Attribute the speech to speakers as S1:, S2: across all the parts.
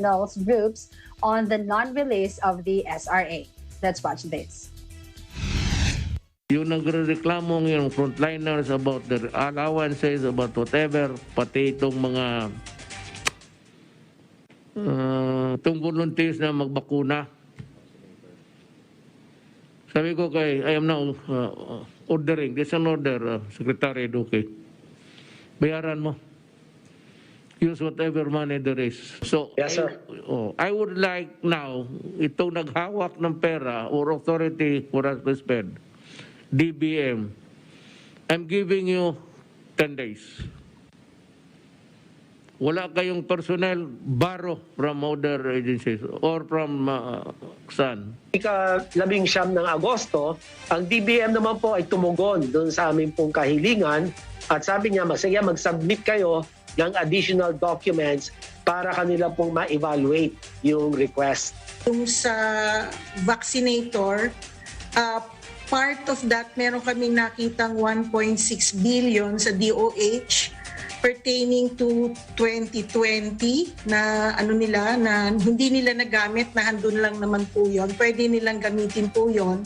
S1: criminal groups on the non-release of the SRA. Let's watch this.
S2: Yung nagre-reklamo yung frontliners about their allowances, about whatever, pati itong mga itong volunteers na magbakuna. Sabi ko kay, I am now ordering, this is an order, Secretary Duque. Bayaran mo. Use whatever money there is. So,
S3: yes, sir.
S2: I would like now, itong naghawak ng pera or authority for us to spend, DBM, I'm giving you 10 days. Wala kayong personnel, borrow from other agencies or from ASEAN.
S3: Ika-19 ng Agosto, ang DBM naman po ay tumugon doon sa aming pong kahilingan at sabi niya, sige, mag-submit kayo ng additional documents para kanila pong ma-evaluate yung request.
S4: Yung sa vaccinator, part of that, meron kami nakitang 1.6 billion sa DOH pertaining to 2020 na na hindi nila nagamit, na handun lang naman po yun. Pwede nilang gamitin po yun.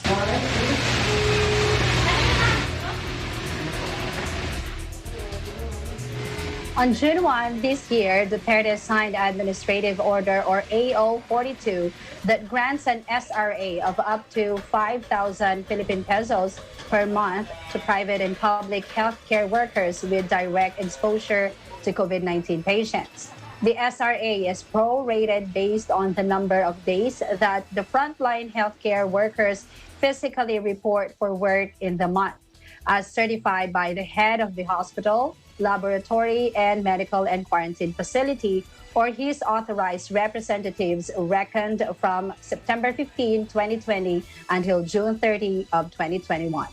S1: On June 1 this year, Duterte signed Administrative Order or AO 42 that grants an SRA of up to 5,000 Philippine pesos per month to private and public healthcare workers with direct exposure to COVID-19 patients. The SRA is prorated based on the number of days that the frontline healthcare workers physically report for work in the month, as certified by the head of the hospital, laboratory, and medical and quarantine facility, or his authorized representatives reckoned from September 15, 2020 until June 30 of 2021.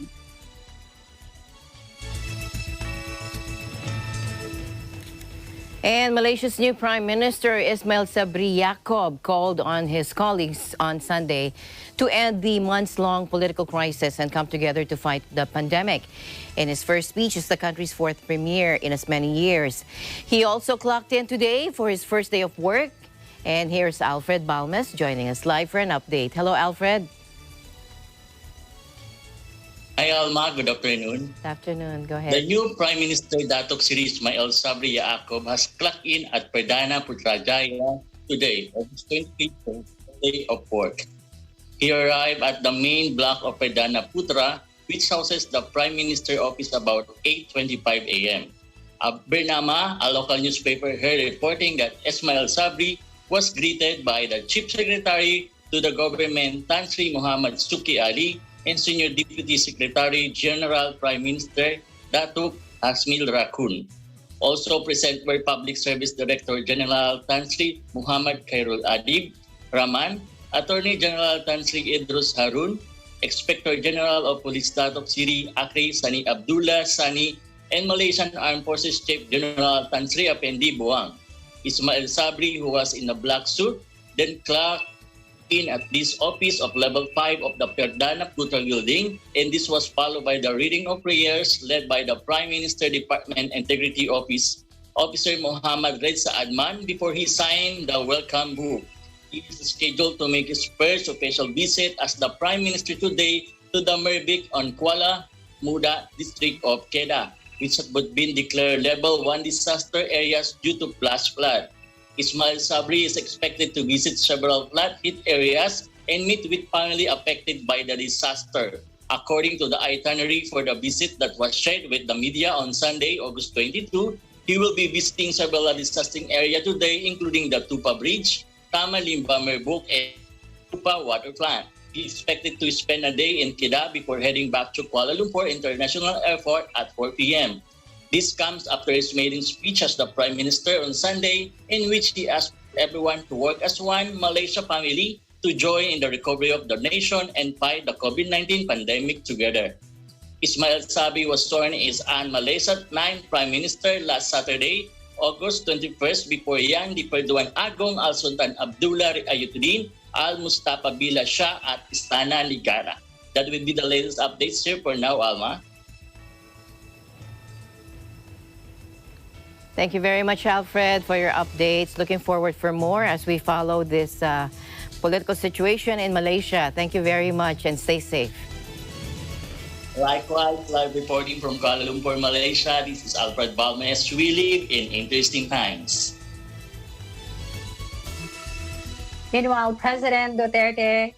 S5: And Malaysia's new Prime Minister Ismail Sabri Yaakob called on his colleagues on Sunday to end the months-long political crisis and come together to fight the pandemic. In his first speech as the country's fourth premier in as many years. He also clocked in today for his first day of work. And here's Alfred Balmes joining us live for an update. Hello, Alfred.
S6: Hi, Alma. Good afternoon.
S5: Good afternoon. Go
S6: The
S5: ahead.
S6: new Prime Minister Datuk Seri Ismail Sabri Yaakob has clocked in at Perdana Putrajaya today, August 25th, day of work. He arrived at the main block of Perdana Putra, which houses the Prime Minister office about 8:25 a.m. Bernama, a local newspaper, heard reporting that Ismail Sabri was greeted by the Chief Secretary to the government, Tan Sri Muhammad Suki Ali, and Senior Deputy Secretary General Prime Minister Datuk Hasmil Rakun. Also present were Public Service Director General Tan Sri Muhammad Khairul Adib Rahman, Attorney General Tan Sri Idrus Harun, Inspector General of Police Datuk Seri Akri Sani Abdullah Sani, and Malaysian Armed Forces Chief General Tan Sri Apendi Buang. Ismail Sabri, who was in a black suit, then clocked in at this office of level 5 of the Perdana Putra building, and this was followed by the reading of prayers led by the Prime Minister Department Integrity Office Officer Muhammad Reza Adman before he signed the welcome book. He is scheduled to make his first official visit as the Prime Minister today to the Merbik on Kuala Muda district of Kedah, which had been declared level 1 disaster areas due to flash flood. Ismail Sabri is expected to visit several flood-hit areas and meet with family affected by the disaster. According to the itinerary for the visit that was shared with the media on Sunday, August 22, he will be visiting several disaster areas today, including the Tupa Bridge, Tamalimba Merbuk, and Tupa Water Plant. He is expected to spend a day in Kedah before heading back to Kuala Lumpur International Airport at 4 p.m. This comes after his maiden speech as the Prime Minister on Sunday, in which he asked everyone to work as one Malaysia family to join in the recovery of the nation and fight the COVID-19 pandemic together. Ismail Sabri was sworn in as Malaysia's 9th Prime Minister last Saturday, August 21st, before Yang di-Pertuan Agong Al-Sultan Abdullah Riayuddin Al-Mustafa Billah Shah at Istana Negara. That will be the latest updates here for now, Alma.
S5: Thank you very much, Alfred, for your updates. Looking forward for more as we follow this political situation in Malaysia. Thank you very much and stay safe.
S6: Likewise, live reporting from Kuala Lumpur, Malaysia. This is Alfred Balmes. We live in interesting times.
S1: Meanwhile, President Rodrigo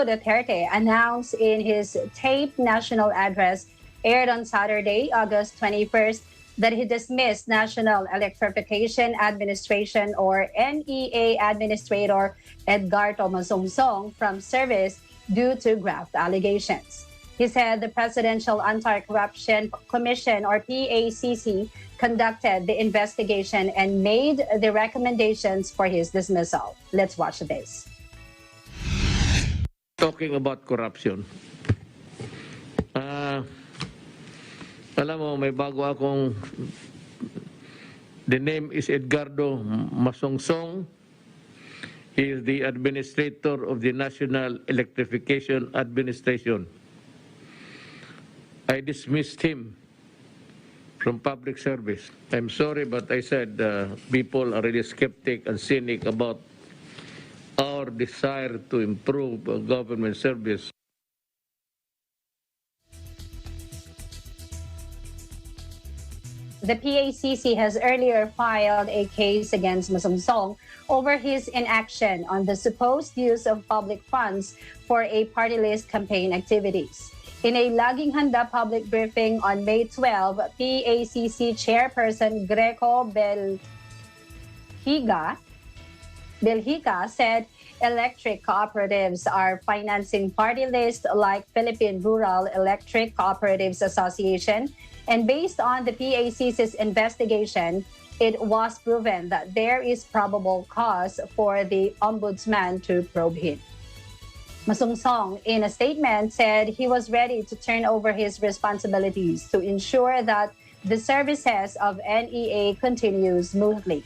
S1: Duterte announced in his taped national address aired on Saturday, August 21st, that he dismissed National Electrification Administration or NEA Administrator Edgardo Masungsong from service due to graft allegations. He said the Presidential Anti-Corruption Commission or PACC conducted the investigation and made the recommendations for his dismissal. Let's watch this.
S2: Talking about corruption. Alam mo, may bago akong, the name is Edgardo Masungsong. He is the administrator of the National Electrification Administration. I dismissed him from public service. I'm sorry, but I said people are really skeptic and cynic about our desire to improve government service.
S1: The PACC has earlier filed a case against Masungsong over his inaction on the supposed use of public funds for a party list campaign activities. In a Laging Handa public briefing on May 12, PACC Chairperson Greco Belhica said electric cooperatives are financing party lists like Philippine Rural Electric Cooperatives Association. And based on the PACC's investigation, it was proven that there is probable cause for the ombudsman to probe him. Masungsong, in a statement, said he was ready to turn over his responsibilities to ensure that the services of NEA continue smoothly.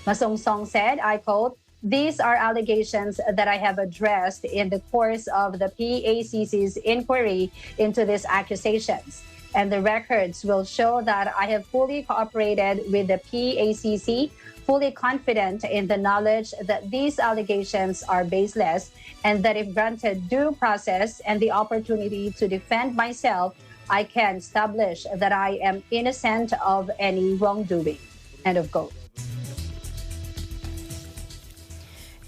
S1: Masungsong said, I quote, "These are allegations that I have addressed in the course of the PACC's inquiry into these accusations. And the records will show that I have fully cooperated with the PACC, fully confident in the knowledge that these allegations are baseless, and that if granted due process and the opportunity to defend myself, I can establish that I am innocent of any wrongdoing." End of quote.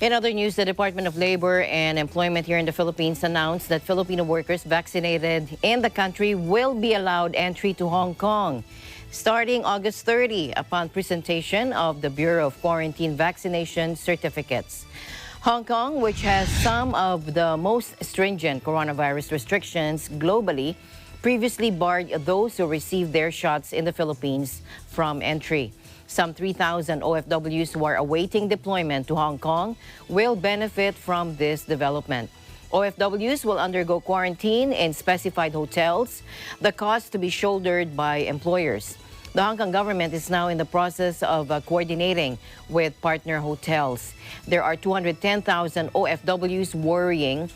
S5: In other news, the Department of Labor and Employment here in the Philippines announced that Filipino workers vaccinated in the country will be allowed entry to Hong Kong starting August 30 upon presentation of the Bureau of Quarantine vaccination certificates. Hong Kong, which has some of the most stringent coronavirus restrictions globally, previously barred those who received their shots in the Philippines from entry. Some 3,000 OFWs who are awaiting deployment to Hong Kong will benefit from this development. OFWs will undergo quarantine in specified hotels, the cost to be shouldered by employers. The Hong Kong government is now in the process of coordinating with partner hotels. There are 210,000 OFWs working,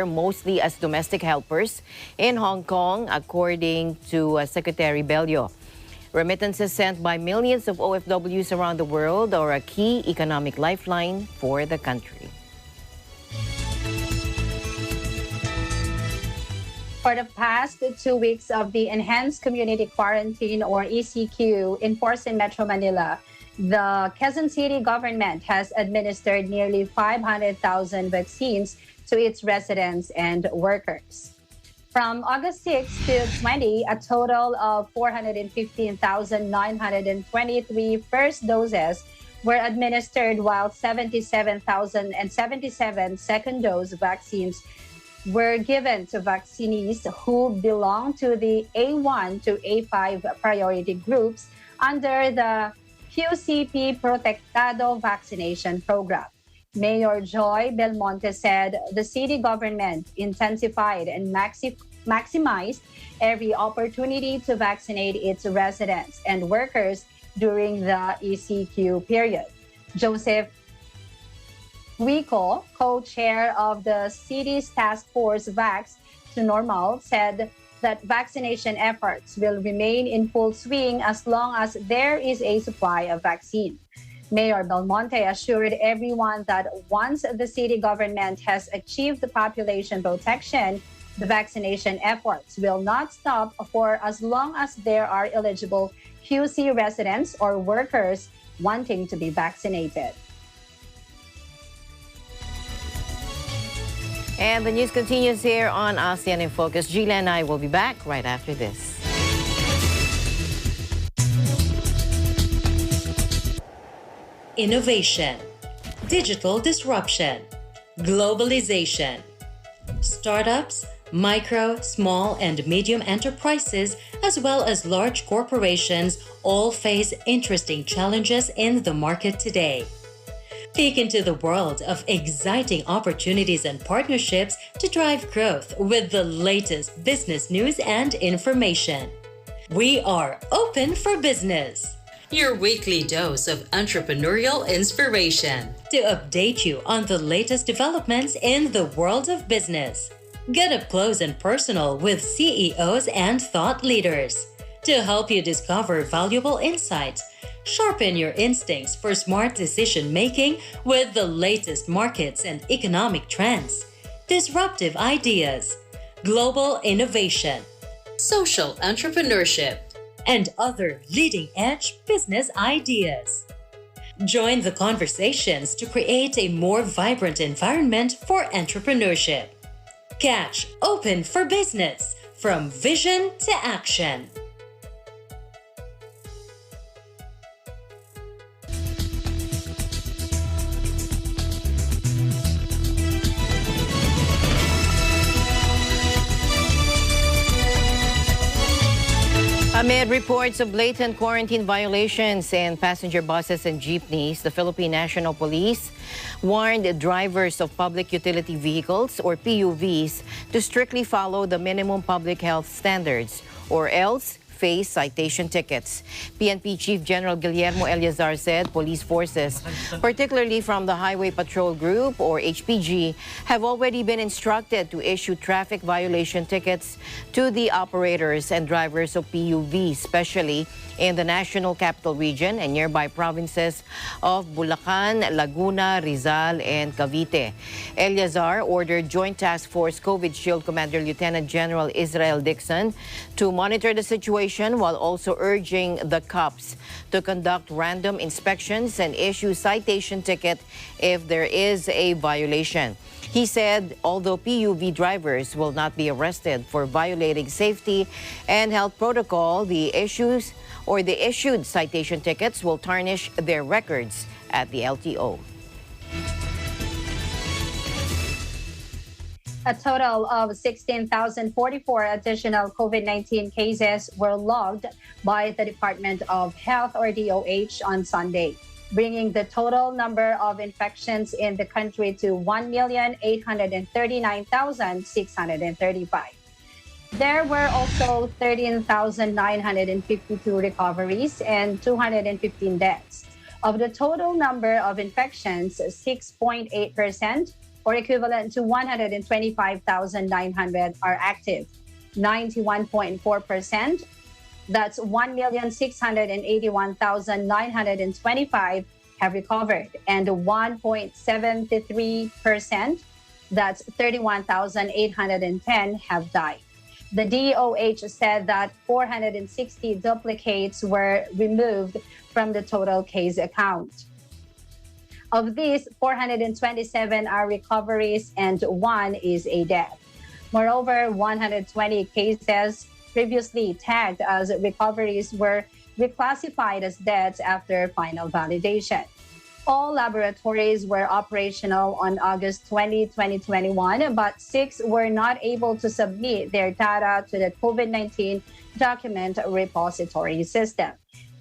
S5: mostly as domestic helpers in Hong Kong, according to Secretary Bello. Remittances sent by millions of OFWs around the world are a key economic lifeline for the country.
S1: For the past 2 weeks of the Enhanced Community Quarantine or ECQ enforced in Metro Manila, the Quezon City government has administered nearly 500,000 vaccines to its residents and workers. From August 6 to 20, a total of 415,923 first doses were administered, while 77,077 second dose vaccines were given to vaccinees who belong to the A1 to A5 priority groups under the QCP Protectado vaccination program. Mayor Joy Belmonte said the city government intensified and maximized every opportunity to vaccinate its residents and workers during the ECQ period. Joseph Huico, co-chair of the city's task force Vax to Normal, said that vaccination efforts will remain in full swing as long as there is a supply of vaccine. Mayor Belmonte assured everyone that once the city government has achieved the population protection, the vaccination efforts will not stop for as long as there are eligible QC residents or workers wanting to be vaccinated.
S5: And the news continues here on ASEAN in Focus. Gila and I will be back right after this.
S7: Innovation, digital disruption, globalization. Startups, micro, small, and medium enterprises, as well as large corporations, all face interesting challenges in the market today. Peek into the world of exciting opportunities and partnerships to drive growth with the latest business news and information. We are open for business. Your weekly dose of entrepreneurial inspiration to update you on the latest developments in the world of business. Get up close and personal with CEOs and thought leaders to help you discover valuable insights. Sharpen your instincts for smart decision-making with the latest markets and economic trends, disruptive ideas, global innovation, social entrepreneurship, and other leading-edge business ideas. Join the conversations to create a more vibrant environment for entrepreneurship. Catch Open for Business, from vision to action.
S5: Amid reports of blatant quarantine violations in passenger buses and jeepneys, the Philippine National Police warned drivers of public utility vehicles, or PUVs, to strictly follow the minimum public health standards, or else face citation tickets. PNP Chief General Guillermo Eleazar said police forces, particularly from the Highway Patrol Group, or HPG, have already been instructed to issue traffic violation tickets to the operators and drivers of PUVs, especially in the National Capital Region and nearby provinces of Bulacan, Laguna, Rizal, and Cavite. Eleazar ordered Joint Task Force COVID Shield Commander Lieutenant General Israel Dixon to monitor the situation while also urging the cops to conduct random inspections and issue citation ticket if there is a violation. He said although PUV drivers will not be arrested for violating safety and health protocol, the issued citation tickets will tarnish their records at the LTO.
S1: A total of 16,044 additional COVID-19 cases were logged by the Department of Health, or DOH, on Sunday, bringing the total number of infections in the country to 1,839,635. There were also 13,952 recoveries and 215 deaths. Of the total number of infections, 6.8%, or equivalent to 125,900, are active. 91.4%, that's 1,681,925, have recovered. And 1.73%, that's 31,810, have died. The DOH said that 460 duplicates were removed from the total case account. Of these, 427 are recoveries and 1 is a death. Moreover, 120 cases previously tagged as recoveries were reclassified as deaths after final validation. All laboratories were operational on August 20, 2021, but 6 were not able to submit their data to the COVID-19 document repository system.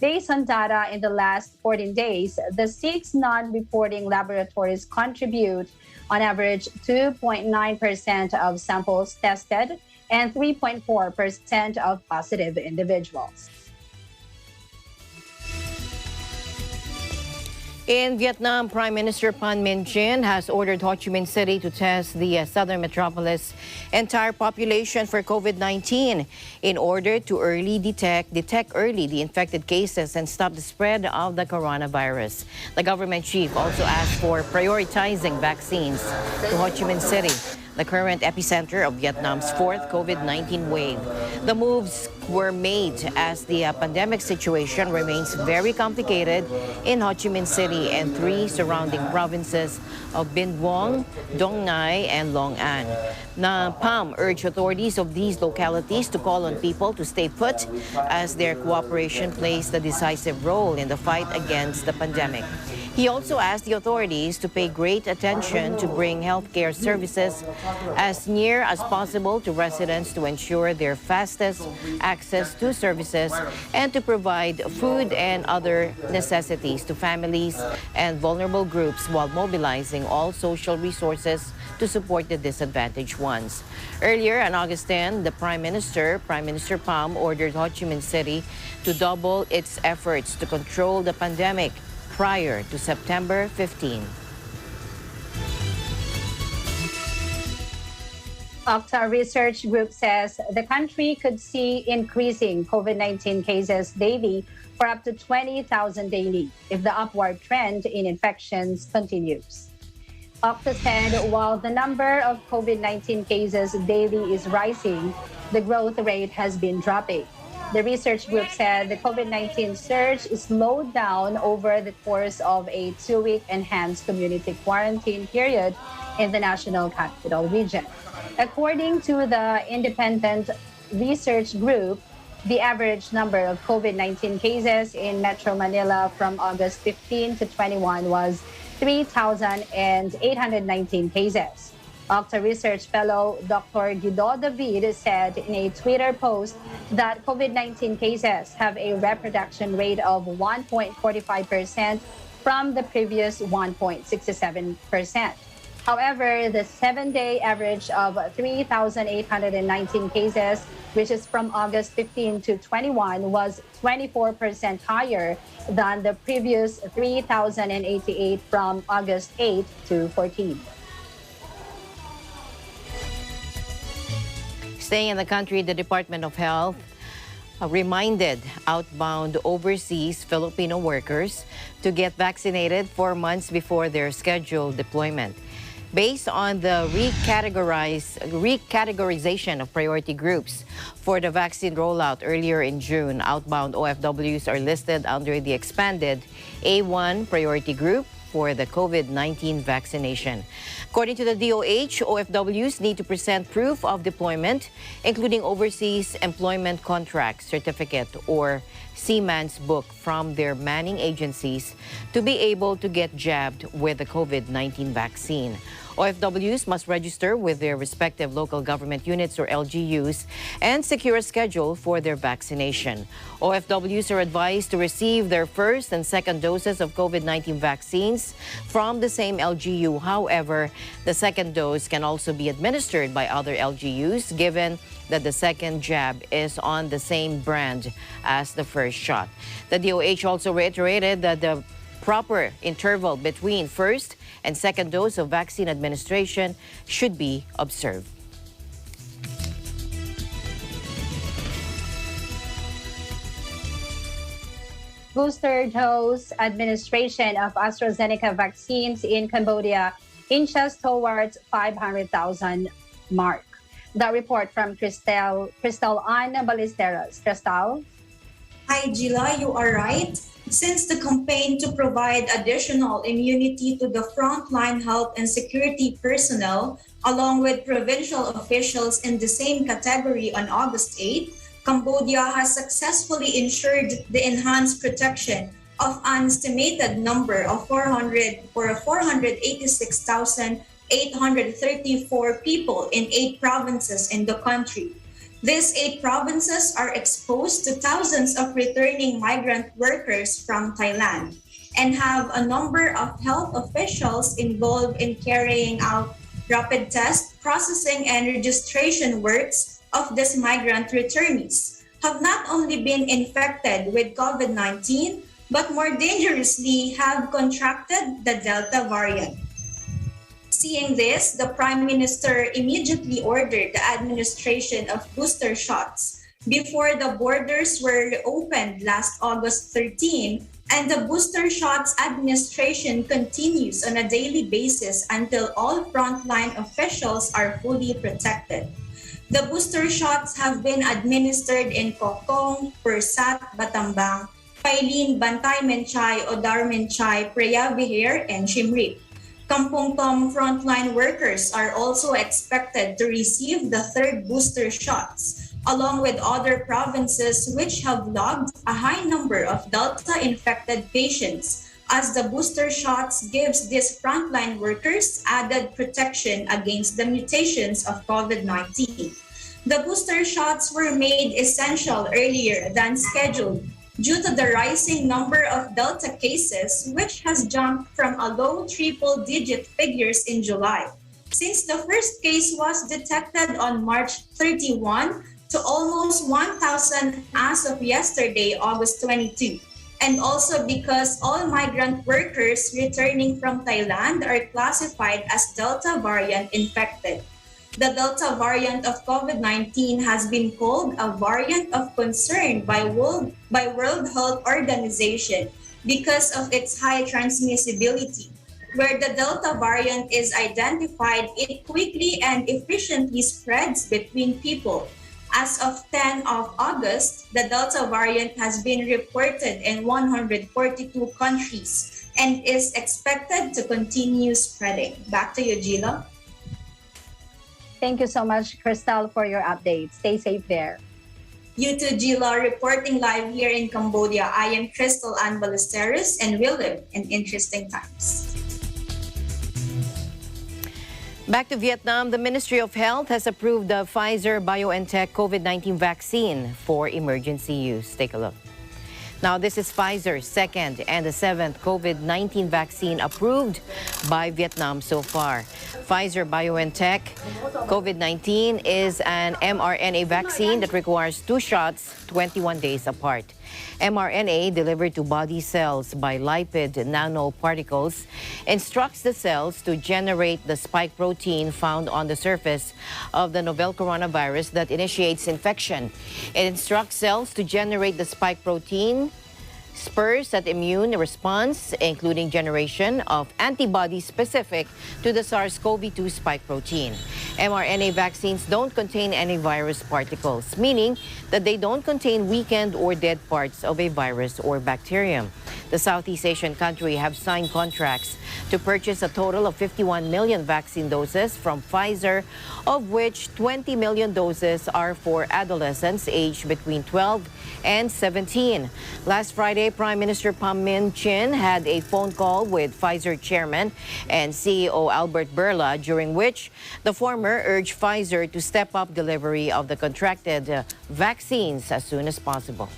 S1: Based on data in the last 14 days, the 6 non-reporting laboratories contribute on average 2.9% of samples tested and 3.4% of positive individuals.
S5: In Vietnam, Prime Minister Pham Minh Chinh has ordered Ho Chi Minh City to test the southern metropolis' entire population for COVID-19 in order to detect early the infected cases and stop the spread of the coronavirus. The government chief also asked for prioritizing vaccines to Ho Chi Minh City, the current epicenter of Vietnam's fourth COVID-19 wave. The moves were made as the pandemic situation remains very complicated in Ho Chi Minh City and three surrounding provinces of Binh Duong, Dong Nai, and Long An. Pham urged authorities of these localities to call on people to stay put as their cooperation plays a decisive role in the fight against the pandemic. He also asked the authorities to pay great attention to bring healthcare services as near as possible to residents to ensure their fastest access to services and to provide food and other necessities to families and vulnerable groups while mobilizing all social resources to support the disadvantaged ones. Earlier on August 10, the Prime Minister Pham, ordered Ho Chi Minh City to double its efforts to control the pandemic prior to September 15.
S1: Octa Research Group says the country could see increasing COVID-19 cases daily for up to 20,000 daily if the upward trend in infections continues. Octa said while the number of COVID-19 cases daily is rising, the growth rate has been dropping. The research group said the COVID-19 surge slowed down over the course of a 2-week enhanced community quarantine period in the National Capital Region. According to the independent research group, the average number of COVID-19 cases in Metro Manila from August 15 to 21 was 3,819 cases. Octa Research Fellow Dr. Guido David said in a Twitter post that COVID-19 cases have a reproduction rate of 1.45% from the previous 1.67%. However, the 7-day average of 3,819 cases, which is from August 15 to 21, was 24% higher than the previous 3,088 from August 8 to 14.
S5: Staying in the country, the Department of Health reminded outbound overseas Filipino workers to get vaccinated 4 months before their scheduled deployment. Based on the recategorization of priority groups for the vaccine rollout earlier in June, outbound OFWs are listed under the expanded A1 priority group for the COVID-19 vaccination. According to the DOH, OFWs need to present proof of deployment, including overseas employment contract certificate or Seaman's book from their manning agencies to be able to get jabbed with the COVID-19 vaccine. OFWs must register with their respective local government units or LGUs and secure a schedule for their vaccination. OFWs are advised to receive their first and second doses of COVID-19 vaccines from the same LGU. However, the second dose can also be administered by other LGUs given that the second jab is on the same brand as the first shot. The DOH also reiterated that the proper interval between first and second dose of vaccine administration should be observed.
S1: Booster dose administration of AstraZeneca vaccines in Cambodia inches towards 500,000 mark. The report from Cristel Ann Ballesteros. Cristel?
S8: Hi, Gila, you are right. Since the campaign to provide additional immunity to the frontline health and security personnel, along with provincial officials in the same category on August 8, Cambodia has successfully ensured the enhanced protection of an estimated number of 486,834 people in 8 provinces in the country. These 8 provinces are exposed to thousands of returning migrant workers from Thailand and have a number of health officials involved in carrying out rapid test, processing, and registration works of these migrant returnees have not only been infected with COVID-19, but more dangerously have contracted the Delta variant. Seeing this, the Prime Minister immediately ordered the administration of booster shots before the borders were reopened last August 13, and the booster shots administration continues on a daily basis until all frontline officials are fully protected. The booster shots have been administered in Kokong, Pursat, Batambang, Pailin, Bantay Menchay, Odar Menchay, Preya Viher, and Siem Reap. Kampung Tom frontline workers are also expected to receive the third booster shots, along with other provinces which have logged a high number of Delta-infected patients, as the booster shots gives these frontline workers added protection against the mutations of COVID-19. The booster shots were made essential earlier than scheduled due to the rising number of Delta cases, which has jumped from a low triple-digit figures in July, since the first case was detected on March 31 to almost 1,000 as of yesterday, August 22. And also because all migrant workers returning from Thailand are classified as Delta variant infected. The Delta variant of COVID-19 has been called a variant of concern by World Health Organization because of its high transmissibility. Where the Delta variant is identified, it quickly and efficiently spreads between people. As of 10 of August, the Delta variant has been reported in 142 countries and is expected to continue spreading. Back to you, Gila.
S1: Thank you so much, Crystal, for your update. Stay safe there.
S8: You too, Gila, reporting live here in Cambodia. I am Crystal Ann Ballesteros, and we live in interesting times.
S5: Back to Vietnam, the Ministry of Health has approved the Pfizer-BioNTech COVID-19 vaccine for emergency use. Take a look. Now, this is Pfizer's second and the seventh COVID-19 vaccine approved by Vietnam so far. Pfizer-BioNTech COVID-19 is an mRNA vaccine that requires 2 shots 21 days apart. mRNA delivered to body cells by lipid nanoparticles instructs the cells to generate the spike protein found on the surface of the novel coronavirus that initiates infection. It instructs cells to generate the spike protein, spurs that immune response, including generation of antibodies specific to the SARS-CoV-2 spike protein. mRNA vaccines don't contain any virus particles, meaning that they don't contain weakened or dead parts of a virus or bacterium. The Southeast Asian country have signed contracts to purchase a total of 51 million vaccine doses from Pfizer, of which 20 million doses are for adolescents aged between 12 and 17. Last Friday, Prime Minister Pham Minh Chinh had a phone call with Pfizer chairman and CEO Albert Bourla, during which the former urged Pfizer to step up delivery of the contracted vaccines as soon as possible.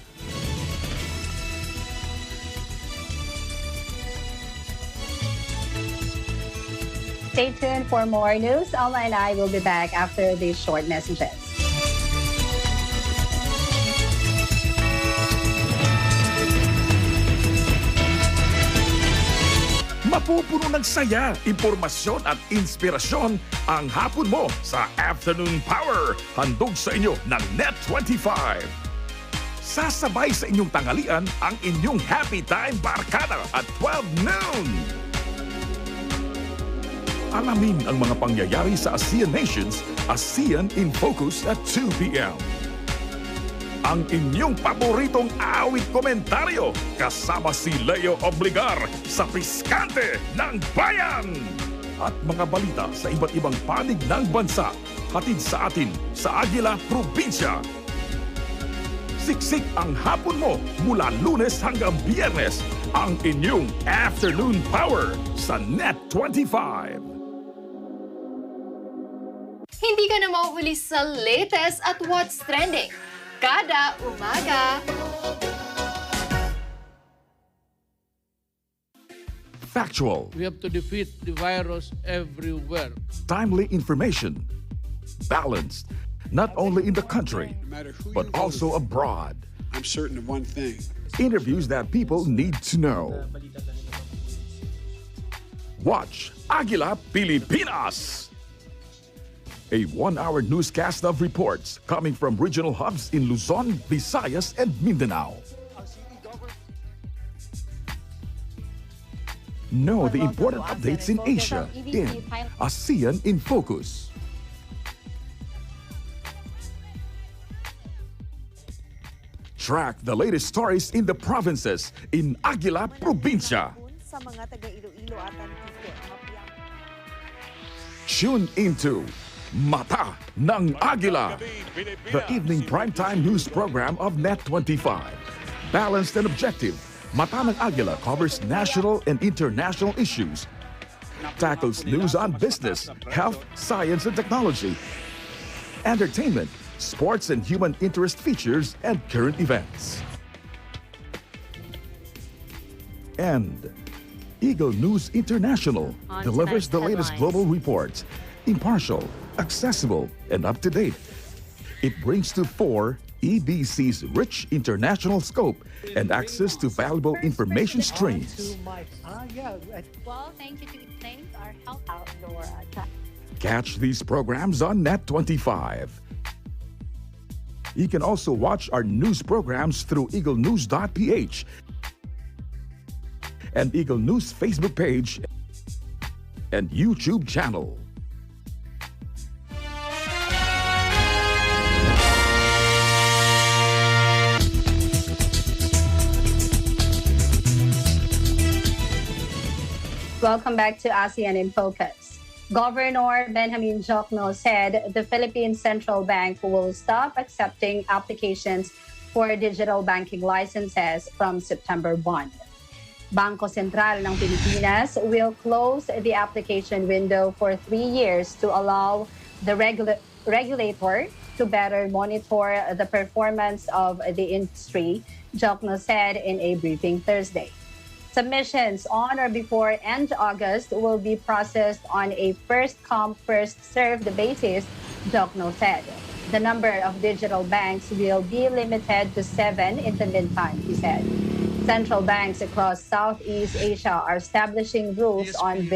S1: Stay tuned for more news. Alma and I will be back after these short messages.
S9: Mapupuno ng saya, impormasyon at inspirasyon ang hapon mo sa Afternoon Power. Handog sa inyo ng Net25. Sasabay sa inyong tanghalian ang inyong Happy Time Barkada at 12 noon. Alamin ang mga pangyayari sa ASEAN nations, ASEAN in Focus at 2 p.m. Ang inyong paboritong awit komentaryo kasama si Leo Obligar sa Piskante ng Bayan. At mga balita sa iba't ibang panig ng bansa, hatid sa atin sa Aguila, Probinsya. Siksik ang hapon mo mula Lunes hanggang Biyernes, ang inyong Afternoon Power sa Net25.
S10: Hindi ka na mauhuli sa latest at what's trending. Kada umaga.
S9: Factual.
S2: We have to defeat the virus everywhere.
S9: Timely information. Balanced, not only in the country, but also abroad.
S11: I'm certain of one thing.
S9: Interviews that people need to know. Watch Agila Pilipinas! A one-hour newscast of reports coming from regional hubs in Luzon, Visayas, and Mindanao. Know the important updates in Asia in ASEAN in Focus. Track the latest stories in the provinces in Agila Probinsya. Tune into Mata ng Agila, the evening primetime news program of Net25. Balanced and objective, Mata ng Agila covers national and international issues, tackles news on business, health, science and technology, entertainment, sports and human interest features, and current events. And Eagle News International delivers the latest global reports, impartial, accessible, and up-to-date. It brings to fore EBC's rich international scope and access to valuable information streams.
S1: Well, thank you to thank our help outdoor.
S9: Catch these programs on Net25. You can also watch our news programs through eaglenews.ph and Eagle News Facebook page and YouTube channel.
S1: Welcome back to ASEAN in Focus. Governor Benjamin Jokno said the Philippine Central Bank will stop accepting applications for digital banking licenses from September 1. Bangko Sentral ng Pilipinas will close the application window for 3 years to allow the regulator to better monitor the performance of the industry, Jokno said in a briefing Thursday. Submissions on or before end August will be processed on a first-come, first-served basis, Jokno said. The number of digital banks will be limited to 7 in the meantime, he said. Central banks across Southeast Asia are establishing rules on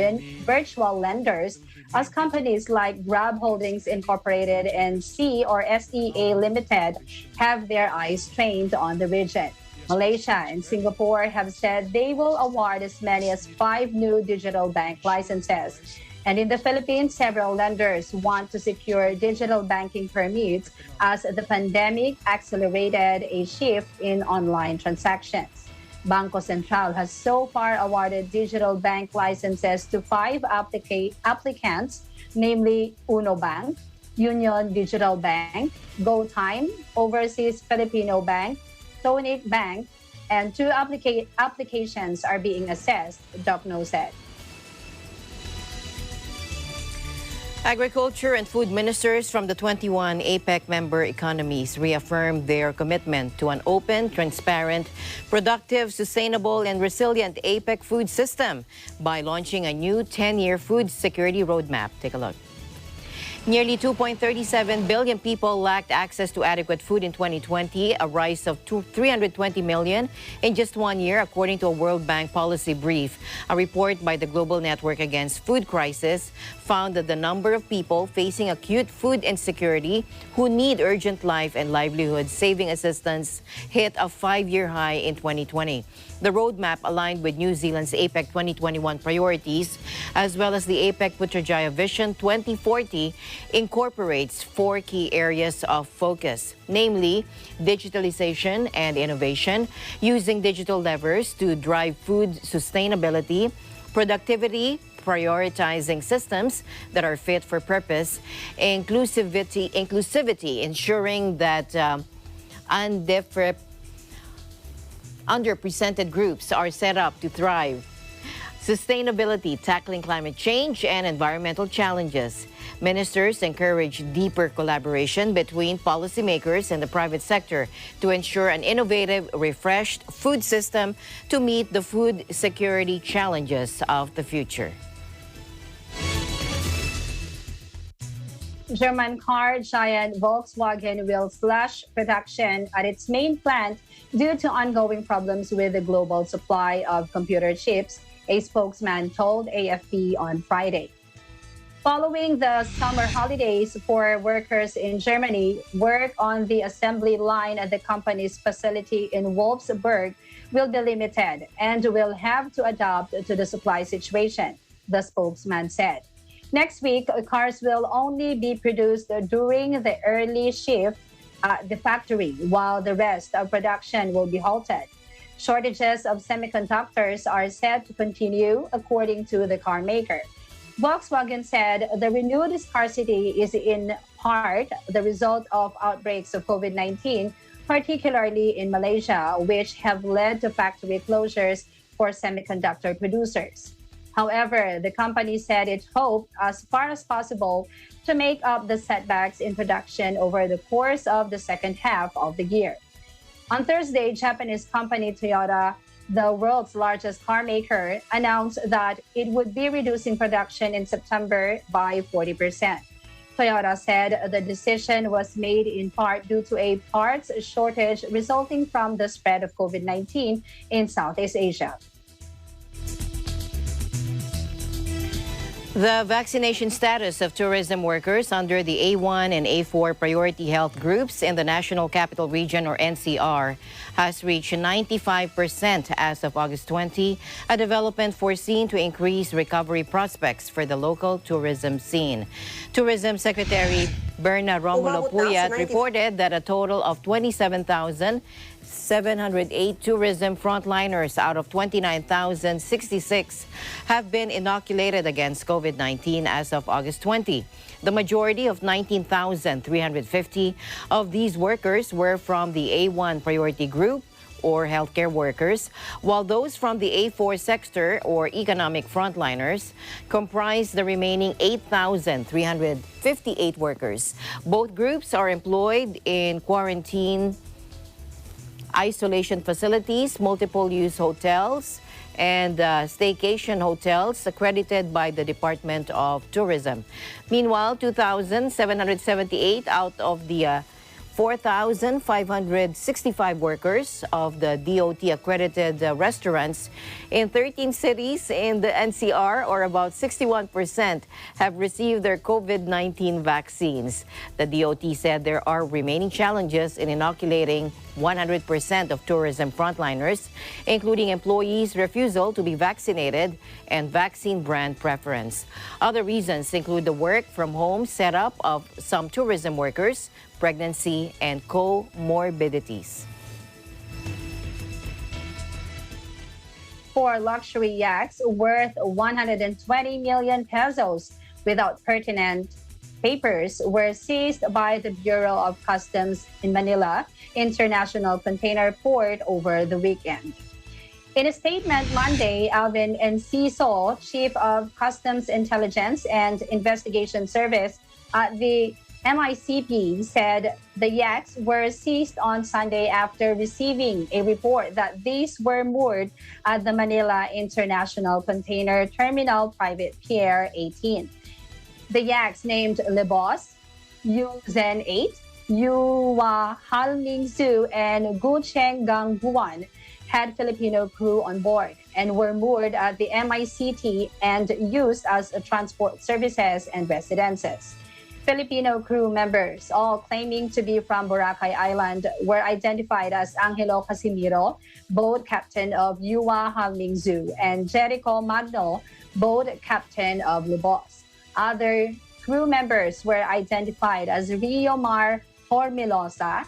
S1: virtual lenders as companies like Grab Holdings Incorporated and SEA Limited have their eyes trained on the region. Malaysia and Singapore have said they will award as many as 5 new digital bank licenses. And in the Philippines, several lenders want to secure digital banking permits as the pandemic accelerated a shift in online transactions. Bangko Sentral has so far awarded digital bank licenses to 5 applicants, namely Uno Bank, Union Digital Bank, GoTime, Overseas Filipino Bank, Tonic Bank, and 2 applications are being assessed, Jokno said.
S5: Agriculture and food ministers from the 21 APEC member economies reaffirmed their commitment to an open, transparent, productive, sustainable, and resilient APEC food system by launching a new 10-year food security roadmap. Take a look. Nearly 2.37 billion people lacked access to adequate food in 2020, a rise of 320 million in just 1 year, according to a World Bank policy brief. A report by the Global Network Against Food Crisis found that the number of people facing acute food insecurity who need urgent life and livelihood saving assistance hit a 5-year high in 2020. The roadmap, aligned with New Zealand's APEC 2021 priorities, as well as the APEC Putrajaya Vision 2040, incorporates 4 key areas of focus, namely digitalization and innovation, using digital levers to drive food sustainability, productivity, prioritizing systems that are fit for purpose, inclusivity, ensuring that underrepresented groups are set up to thrive. Sustainability, tackling climate change and environmental challenges. Ministers encourage deeper collaboration between policymakers and the private sector to ensure an innovative, refreshed food system to meet the food security challenges of the future.
S1: German car giant Volkswagen will slash production at its main plant due to ongoing problems with the global supply of computer chips, a spokesman told AFP on Friday. Following the summer holidays for workers in Germany, work on the assembly line at the company's facility in Wolfsburg will be limited and will have to adapt to the supply situation, the spokesman said. Next week, cars will only be produced during the early shift at the factory, while the rest of production will be halted. Shortages of semiconductors are set to continue, according to the car maker. Volkswagen said the renewed scarcity is in part the result of outbreaks of COVID-19, particularly in Malaysia, which have led to factory closures for semiconductor producers. However, the company said it hoped as far as possible to make up the setbacks in production over the course of the second half of the year. On Thursday, Japanese company Toyota, the world's largest car maker, announced that it would be reducing production in September by 40%. Toyota said the decision was made in part due to a parts shortage resulting from the spread of COVID-19 in Southeast Asia.
S5: The vaccination status of tourism workers under the A1 and A4 priority health groups in the National Capital Region, or NCR, has reached 95% as of August 20, a development foreseen to increase recovery prospects for the local tourism scene. Tourism Secretary Berna Romulo Puyat reported that a total of 27,708 tourism frontliners out of 29,066 have been inoculated against COVID-19 as of August 20. The majority of 19,350 of these workers were from the A1 priority group, or healthcare workers, while those from the A4 sector, or economic frontliners, comprise the remaining 8,358 workers. Both groups are employed in quarantine isolation facilities, multiple-use hotels, and staycation hotels accredited by the Department of Tourism. Meanwhile, 2,778 out of the 4,565 workers of the DOT-accredited restaurants in 13 cities in the NCR, or about 61%, have received their COVID-19 vaccines. The DOT said there are remaining challenges in inoculating 100% of tourism frontliners, including employees' refusal to be vaccinated and vaccine brand preference. Other reasons include the work-from-home setup of some tourism workers, pregnancy, and comorbidities.
S1: For luxury yaks worth 120 million pesos without pertinent papers were seized by the Bureau of Customs in Manila International Container Port over the weekend. In a statement Monday, Alvin Enciso, Chief of Customs Intelligence and Investigation Service at the MICP, said the yaks were seized on Sunday after receiving a report that these were moored at the Manila International Container Terminal Private Pier 18. The yaks named Lebos, Yuzen 8, Yuwa Halmingsu, and Gucheng Gangguan had Filipino crew on board and were moored at the MICT and used as transport services and residences. Filipino crew members, all claiming to be from Boracay Island, were identified as Angelo Casimiro, boat captain of Yuwa Halmingsu, and Jericho Magno, boat captain of Lebos. Other crew members were identified as Rio Mar Hormilosa,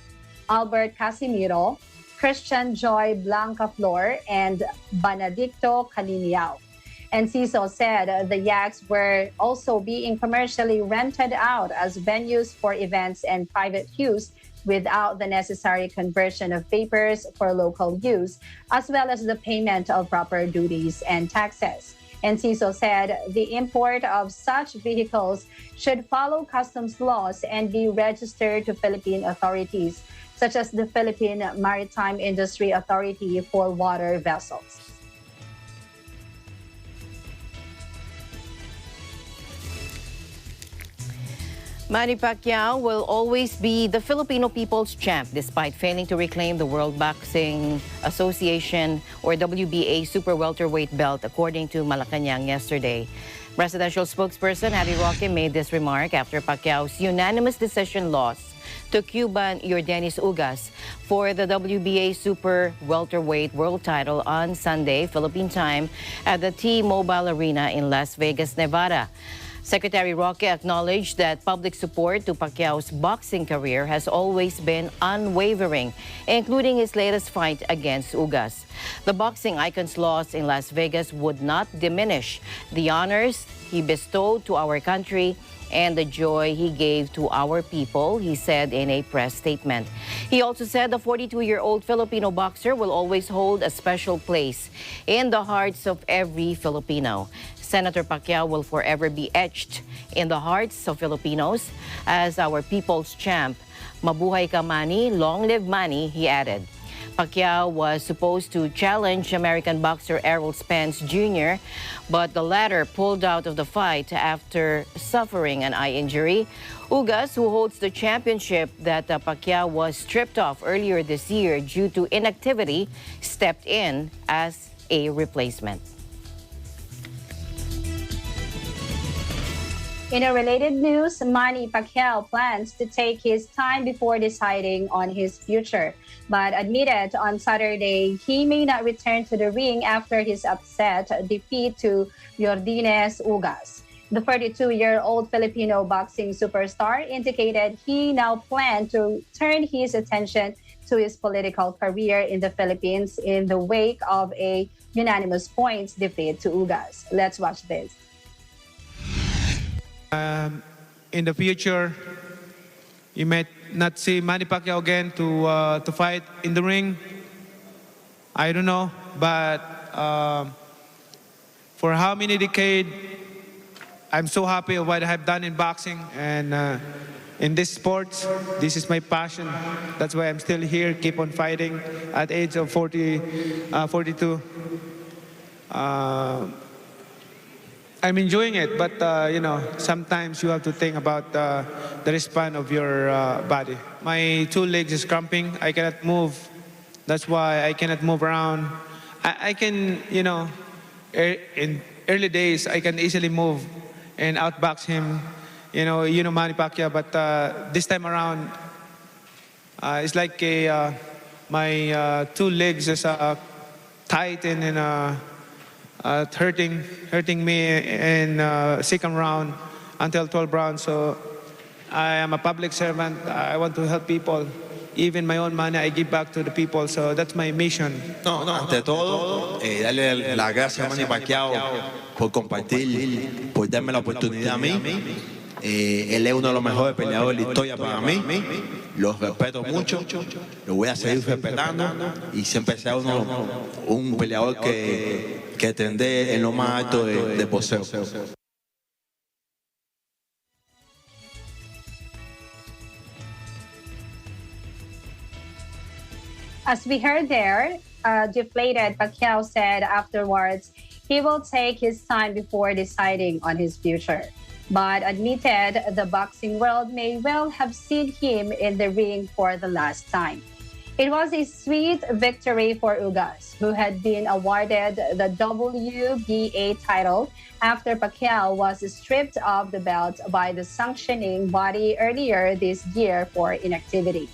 S1: Albert Casimiro, Christian Joy Blancaflor, and Benedicto Caliniao. Enciso said the yaks were also being commercially rented out as venues for events and private use without the necessary conversion of papers for local use, as well as the payment of proper duties and taxes. Enciso said the import of such vehicles should follow customs laws and be registered to Philippine authorities, such as the Philippine Maritime Industry Authority for water vessels.
S5: Manny Pacquiao will always be the Filipino Peoples Champ despite failing to reclaim the World Boxing Association or WBA super welterweight belt, according to Malacanang yesterday. Presidential spokesperson Harry Roque made this remark after Pacquiao's unanimous decision loss to Cuban Yordenis Ugas for the WBA super welterweight world title on Sunday, Philippine time, at the T-Mobile Arena in Las Vegas, Nevada. Secretary Roque acknowledged that public support to Pacquiao's boxing career has always been unwavering, including his latest fight against Ugas. The boxing icon's loss in Las Vegas would not diminish the honors he bestowed to our country and the joy he gave to our people, he said in a press statement. He also said the 42-year-old Filipino boxer will always hold a special place in the hearts of every Filipino. Senator Pacquiao will forever be etched in the hearts of Filipinos as our people's champ. Mabuhay ka, Manny, long live Manny, he added. Pacquiao was supposed to challenge American boxer Errol Spence Jr., but the latter pulled out of the fight after suffering an eye injury. Ugas, who holds the championship that Pacquiao was stripped of earlier this year due to inactivity, stepped in as a replacement.
S1: In a related news, Manny Pacquiao plans to take his time before deciding on his future, but admitted on Saturday he may not return to the ring after his upset defeat to Yordenis Ugas. The 32-year-old Filipino boxing superstar indicated he now planned to turn his attention to his political career in the Philippines in the wake of a unanimous points defeat to Ugas. Let's watch this.
S11: In the future, you might not see Manny Pacquiao again to fight in the ring. I don't know, but for how many decades, I'm so happy of what I have done in boxing and in this sport. This is my passion. That's why I'm still here, keep on fighting at the age of 42. I'm enjoying it, but you know, sometimes you have to think about the response of your body. My two legs is cramping. I cannot move. That's why I cannot move around. I can, you know, in early days, I can easily move and outbox him. You know Manny Pacquiao, but this time around, it's like my two legs is tight and hurting me in second round until 12 rounds. So I am a public servant. I want to help people. Even my own money, I give back to the people. So that's my mission.
S12: No, ante todo, darle las gracias a Manny Pacquiao por compartir, por darme la oportunidad a mí. Él es uno de los mejores peleadores de la historia para mí. Los respeto mucho, lo voy a seguir respetando y siempre sea un peleador que tendré en lo más alto de boxeo.
S1: As we heard there, deflated Pacquiao said afterwards he will take his time before deciding on his future, but admitted the boxing world may well have seen him in the ring for the last time. It was a sweet victory for Ugas, who had been awarded the WBA title after Pacquiao was stripped of the belt by the sanctioning body earlier this year for inactivity.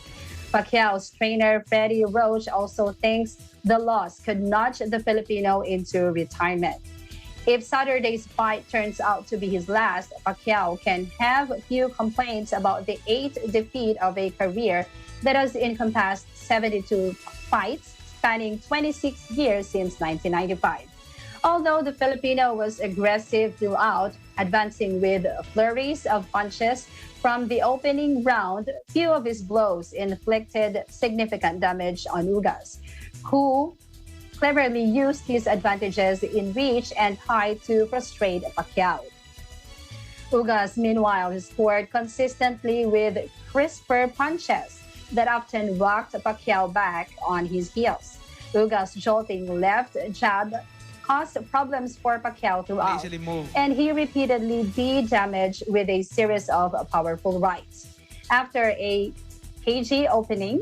S1: Pacquiao's trainer Freddie Roach also thinks the loss could nudge the Filipino into retirement. If Saturday's fight turns out to be his last, Pacquiao can have few complaints about the 8th defeat of a career that has encompassed 72 fights spanning 26 years since 1995. Although the Filipino was aggressive throughout, advancing with flurries of punches from the opening round, few of his blows inflicted significant damage on Ugas, who cleverly used his advantages in reach and height to frustrate Pacquiao. Ugas, meanwhile, scored consistently with crisper punches that often rocked Pacquiao back on his heels. Ugas' jolting left jab caused problems for Pacquiao throughout,
S11: Easily move.
S1: and he repeatedly did damage with a series of powerful rights. After a cagey opening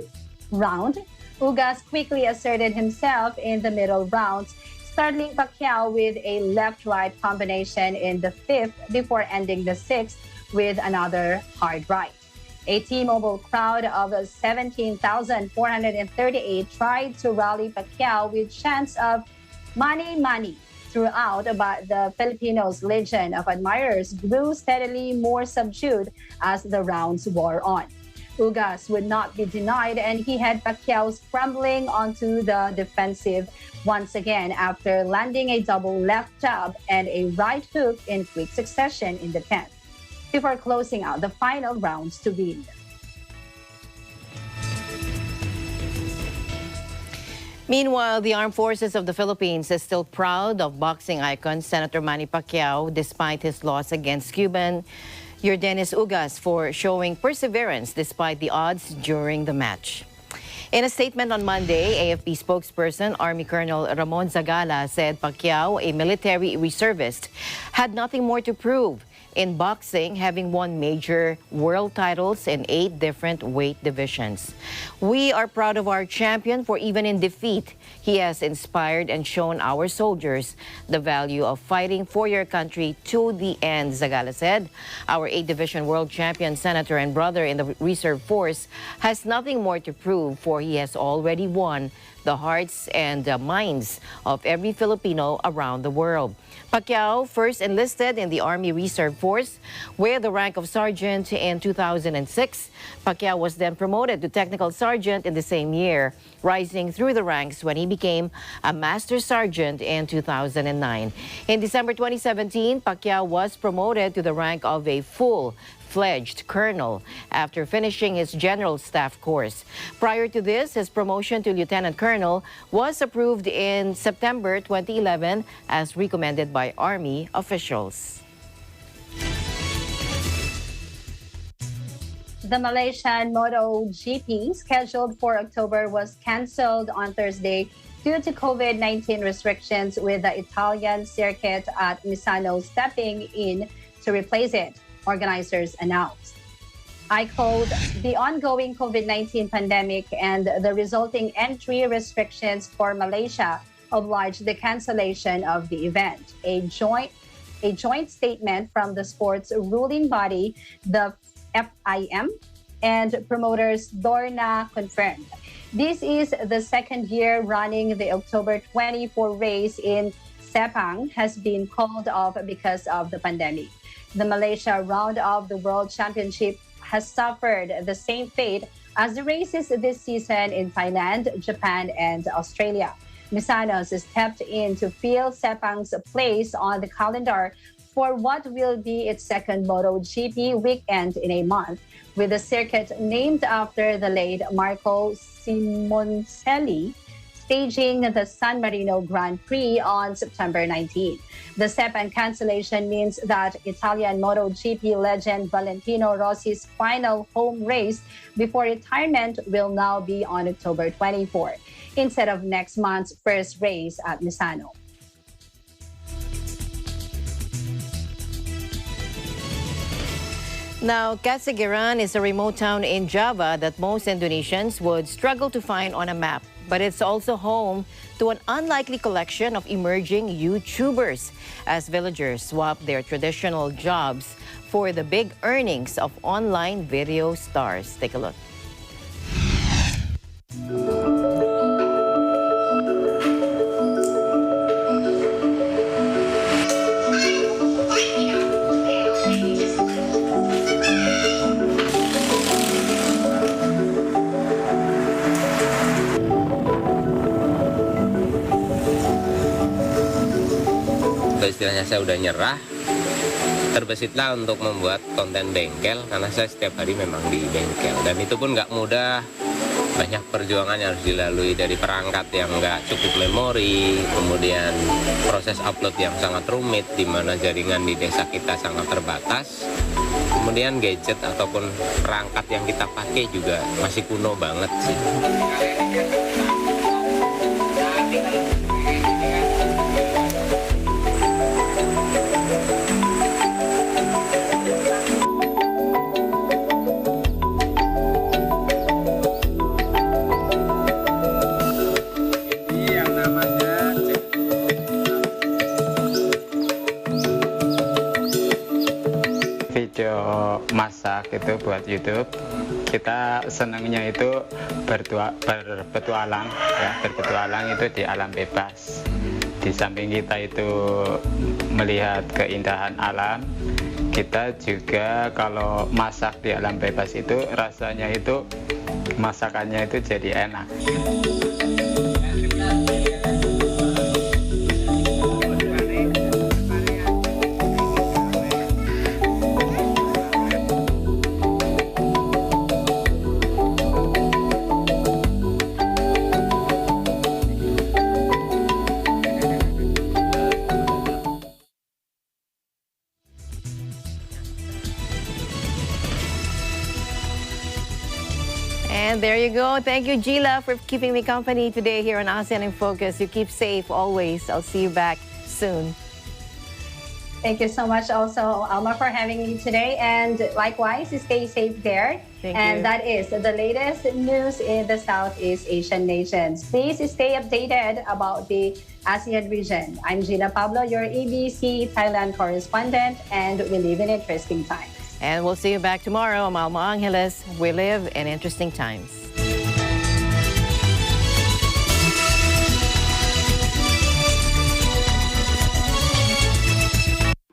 S1: round, Ugas quickly asserted himself in the middle rounds, startling Pacquiao with a left-right combination in the fifth before ending the sixth with another hard right. A T-Mobile crowd of 17,438 tried to rally Pacquiao with chants of "Money, money" throughout, but the Filipinos' legion of admirers grew steadily more subdued as the rounds wore on. Ugas would not be denied, and he had Pacquiao scrambling onto the defensive once again after landing a double left jab and a right hook in quick succession in the 10th, before closing out the final rounds to win.
S5: Meanwhile, the Armed Forces of the Philippines is still proud of boxing icon Senator Manny Pacquiao despite his loss against Cuban Yordenis Ugas for showing perseverance despite the odds during the match. In a statement on Monday, AFP spokesperson Army Colonel Ramon Zagala said Pacquiao, a military reservist, had nothing more to prove in boxing, having won major world titles in 8 different weight divisions. "We are proud of our champion, for even in defeat, he has inspired and shown our soldiers the value of fighting for your country to the end," Zagala said. "Our 8-division world champion, senator and brother in the reserve force, has nothing more to prove, for he has already won the hearts and minds of every Filipino around the world." Pacquiao first enlisted in the Army Reserve Force with the rank of sergeant in 2006. Pacquiao was then promoted to technical sergeant in the same year, rising through the ranks when he became a master sergeant in 2009. In December 2017, Pacquiao was promoted to the rank of a full-fledged colonel after finishing his general staff course. Prior to this, his promotion to lieutenant colonel was approved in September 2011 as recommended by Army officials.
S1: The Malaysian MotoGP, scheduled for October, was cancelled on Thursday due to COVID-19 restrictions, with the Italian circuit at Misano stepping in to replace it, organizers announced. I quote, "The ongoing COVID-19 pandemic and the resulting entry restrictions for Malaysia obliged the cancellation of the event," a joint statement from the sport's ruling body, the FIM, and promoters Dorna confirmed. This is the second year running the October 24 race in Sepang has been called off because of the pandemic. The Malaysia round of the World Championship has suffered the same fate as the races this season in Thailand, Japan, and Australia. Misanos stepped in to fill Sepang's place on the calendar for what will be its second MotoGP weekend in a month, with the circuit named after the late Marco Simoncelli, staging the San Marino Grand Prix on September 19. The Sepang cancellation means that Italian MotoGP legend Valentino Rossi's final home race before retirement will now be on October 24, instead of next month's first race at Misano.
S5: Now, Casigiran is a remote town in Java that most Indonesians would struggle to find on a map. But it's also home to an unlikely collection of emerging YouTubers as villagers swap their traditional jobs for the big earnings of online video stars. Take a look.
S13: Istilahnya saya udah nyerah, terbesitlah untuk membuat konten bengkel karena saya setiap hari memang di bengkel, dan itu pun nggak mudah, banyak perjuangan yang harus dilalui, dari perangkat yang nggak cukup memori, kemudian proses upload yang sangat rumit di mana jaringan di desa kita sangat terbatas, kemudian gadget ataupun perangkat yang kita pakai juga masih kuno banget sih.
S14: video masak itu buat YouTube. Kita senangnya itu berpetualang, ya, berpetualang itu di alam bebas. Di samping kita itu melihat keindahan alam, kita juga kalau masak di alam bebas itu rasanya itu masakannya itu jadi enak.
S5: And there you go. Thank you, Gila, for keeping me company today here on ASEAN in Focus. You keep safe always. I'll see you back soon.
S1: Thank you so much also, Alma, for having me today. And likewise, stay safe there.
S5: Thank
S1: and
S5: you.
S1: That is the latest news in the Southeast Asian nations. Please stay updated about the ASEAN region. I'm Gina Pablo, your ABC Thailand correspondent, and we live in interesting times.
S5: And we'll see you back tomorrow. I'm Alma Angeles. We live in interesting times.